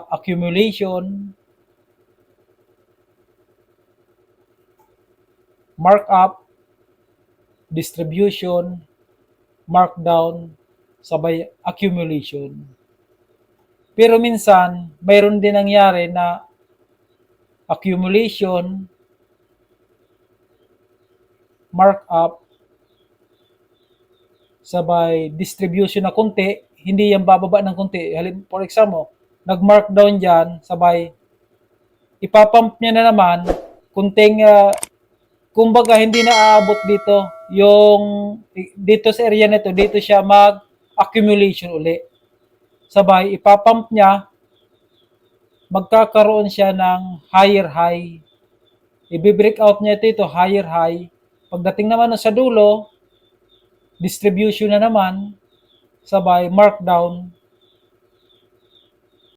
accumulation, markup, distribution, markdown, sabay accumulation. Pero minsan, mayroon din nangyari na accumulation, markup, sabay distribution na konti, hindi yan bababa ng konti. For example, nag-markdown dyan, sabay ipapump niya na naman, kunting, kumbaga hindi na aabot dito, yung dito sa area nito, dito siya mag-accumulation uli. Sabay, ipapump niya, magkakaroon siya ng higher high. I-break out niya ito higher high. Pagdating naman sa dulo, distribution na naman, sabay markdown,